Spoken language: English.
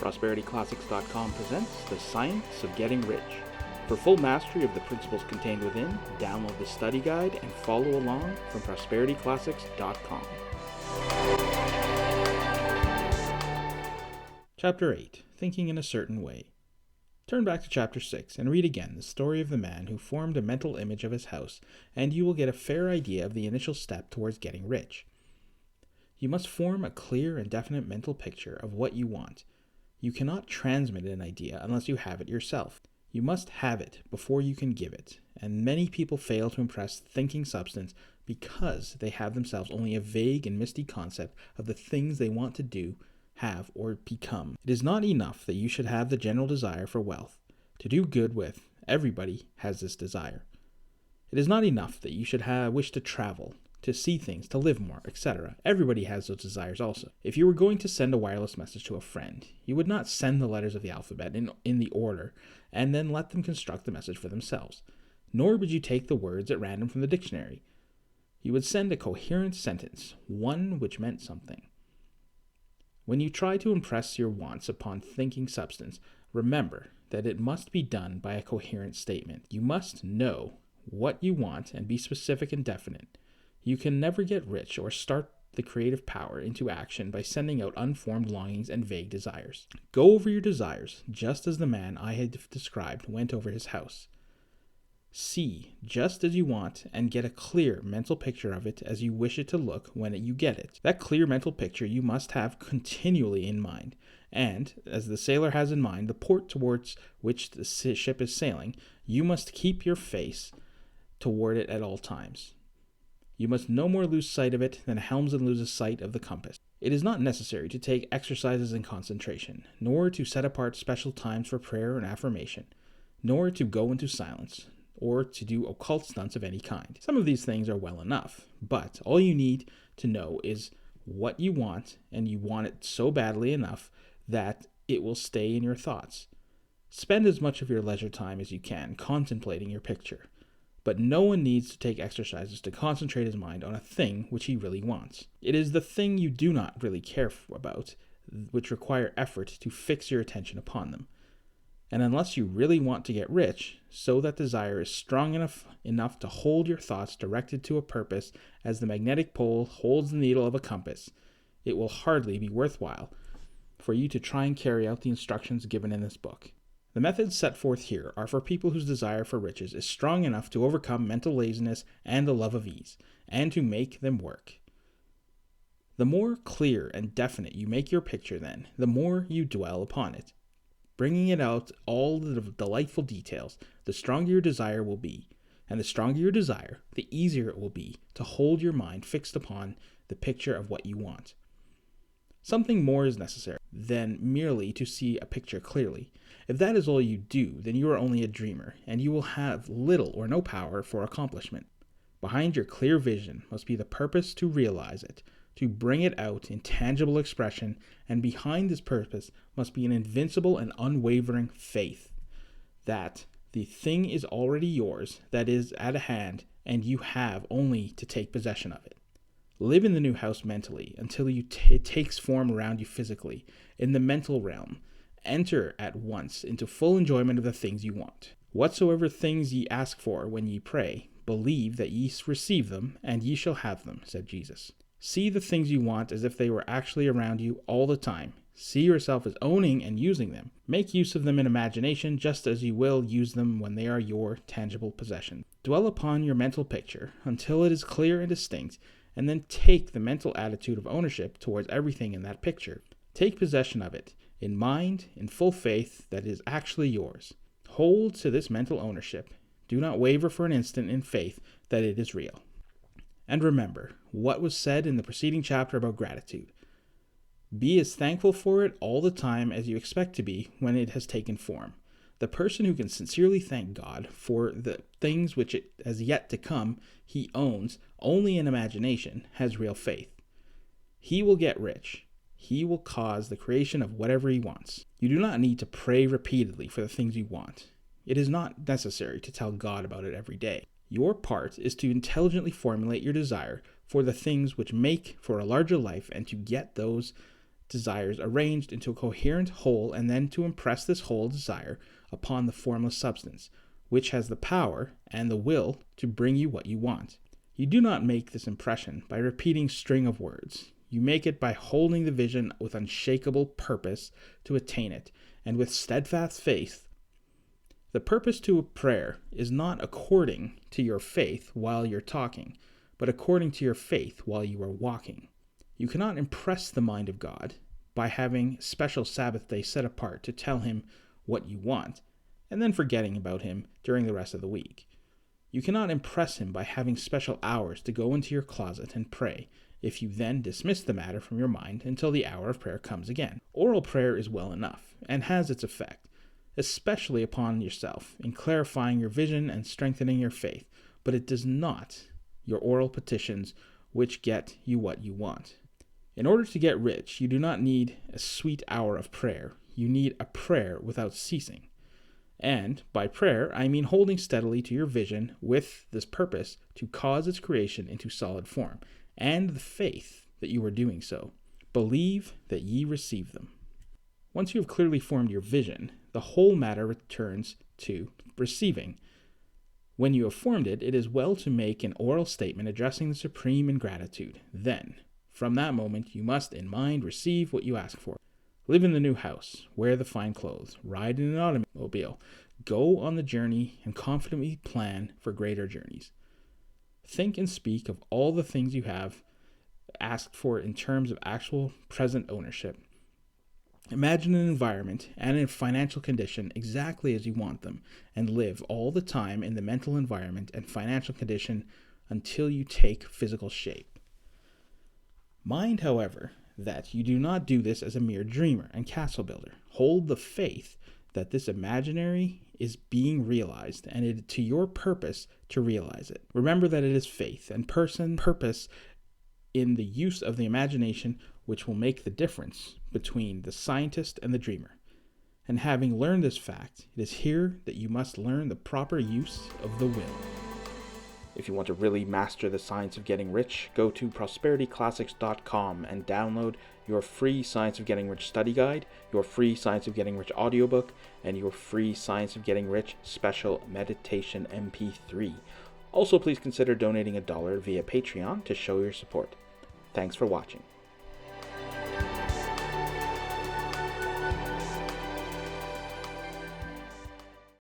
ProsperityClassics.com presents The Science of Getting Rich. For full mastery of the principles contained within, download the study guide and follow along from ProsperityClassics.com. Chapter 8, Thinking in a Certain Way. Turn back to Chapter 6 and read again the story of the man who formed a mental image of his house, and you will get a fair idea of the initial step towards getting rich. You must form a clear and definite mental picture of what you want. You cannot transmit an idea unless you have it yourself. You must have it before you can give it, and many people fail to impress thinking substance because they have themselves only a vague and misty concept of the things they want to do, have, or become. It is not enough that you should have the general desire for wealth, to do good with. Everybody has this desire. It is not enough that you should wish to travel, to see things, to live more, etc. Everybody has those desires also. If you were going to send a wireless message to a friend, you would not send the letters of the alphabet in the order and then let them construct the message for themselves. Nor would you take the words at random from the dictionary. You would send a coherent sentence, one which meant something. When you try to impress your wants upon thinking substance, remember that it must be done by a coherent statement. You must know what you want and be specific and definite. You can never get rich or start the creative power into action by sending out unformed longings and vague desires. Go over your desires, just as the man I had described went over his house. See just as you want and get a clear mental picture of it as you wish it to look when you get it. That clear mental picture you must have continually in mind, and, as the sailor has in mind the port towards which the ship is sailing, you must keep your face toward it at all times. You must no more lose sight of it than a helmsman loses sight of the compass. It is not necessary to take exercises in concentration, nor to set apart special times for prayer and affirmation, nor to go into silence, or to do occult stunts of any kind. Some of these things are well enough, but all you need to know is what you want, and you want it so badly enough that it will stay in your thoughts. Spend as much of your leisure time as you can contemplating your picture. But no one needs to take exercises to concentrate his mind on a thing which he really wants. It is the thing you do not really care about which require effort to fix your attention upon them. And unless you really want to get rich, so that desire is strong enough to hold your thoughts directed to a purpose as the magnetic pole holds the needle of a compass, it will hardly be worthwhile for you to try and carry out the instructions given in this book. The methods set forth here are for people whose desire for riches is strong enough to overcome mental laziness and the love of ease, and to make them work. The more clear and definite you make your picture then, the more you dwell upon it, bringing it out all the delightful details, the stronger your desire will be, and the stronger your desire, the easier it will be to hold your mind fixed upon the picture of what you want. Something more is necessary than merely to see a picture clearly. If that is all you do, then you are only a dreamer, and you will have little or no power for accomplishment. Behind your clear vision must be the purpose to realize it, to bring it out in tangible expression, and behind this purpose must be an invincible and unwavering faith that the thing is already yours, that is at hand, and you have only to take possession of it. Live in the new house mentally until it takes form around you physically, in the mental realm. Enter at once into full enjoyment of the things you want. Whatsoever things ye ask for when ye pray, believe that ye receive them, and ye shall have them, said Jesus. See the things you want as if they were actually around you all the time. See yourself as owning and using them. Make use of them in imagination just as you will use them when they are your tangible possession. Dwell upon your mental picture until it is clear and distinct, and then take the mental attitude of ownership towards everything in that picture. Take possession of it, in mind, in full faith that it is actually yours. Hold to this mental ownership. Do not waver for an instant in faith that it is real. And remember what was said in the preceding chapter about gratitude. Be as thankful for it all the time as you expect to be when it has taken form. The person who can sincerely thank God for the things which it has yet to come he owns only in imagination has real faith. He will get rich. He will cause the creation of whatever he wants. You do not need to pray repeatedly for the things you want. It is not necessary to tell God about it every day. Your part is to intelligently formulate your desire for the things which make for a larger life and to get those desires arranged into a coherent whole, and then to impress this whole desire upon the formless substance, which has the power and the will to bring you what you want. You do not make this impression by repeating string of words. You make it by holding the vision with unshakable purpose to attain it, and with steadfast faith. The purpose to a prayer is not according to your faith while you're talking, but according to your faith while you are walking. You cannot impress the mind of God by having special Sabbath day set apart to tell him what you want, and then forgetting about him during the rest of the week. You cannot impress him by having special hours to go into your closet and pray, if you then dismiss the matter from your mind until the hour of prayer comes again. Oral prayer is well enough, and has its effect, especially upon yourself, in clarifying your vision and strengthening your faith, but it does not your oral petitions which get you what you want. In order to get rich, you do not need a sweet hour of prayer. You need a prayer without ceasing. And by prayer, I mean holding steadily to your vision with this purpose to cause its creation into solid form, and the faith that you are doing so. Believe that ye receive them. Once you have clearly formed your vision, the whole matter returns to receiving. When you have formed it, it is well to make an oral statement addressing the Supreme in gratitude. Then, from that moment, you must in mind receive what you ask for. Live in the new house, wear the fine clothes, ride in an automobile, go on the journey, and confidently plan for greater journeys. Think and speak of all the things you have asked for in terms of actual present ownership. Imagine an environment and a financial condition exactly as you want them, and live all the time in the mental environment and financial condition until you take physical shape. Mind, however, that you do not do this as a mere dreamer and castle builder. Hold the faith that this imaginary is being realized, and it to your purpose to realize it. Remember that it is faith and purpose in the use of the imagination which will make the difference between the scientist and the dreamer. And having learned this fact, it is here that you must learn the proper use of the will. If you want to really master the science of getting rich, go to prosperityclassics.com and download your free Science of Getting Rich study guide, your free Science of Getting Rich audiobook, and your free Science of Getting Rich special meditation MP3. Also, please consider donating $1 via Patreon to show your support. Thanks for watching.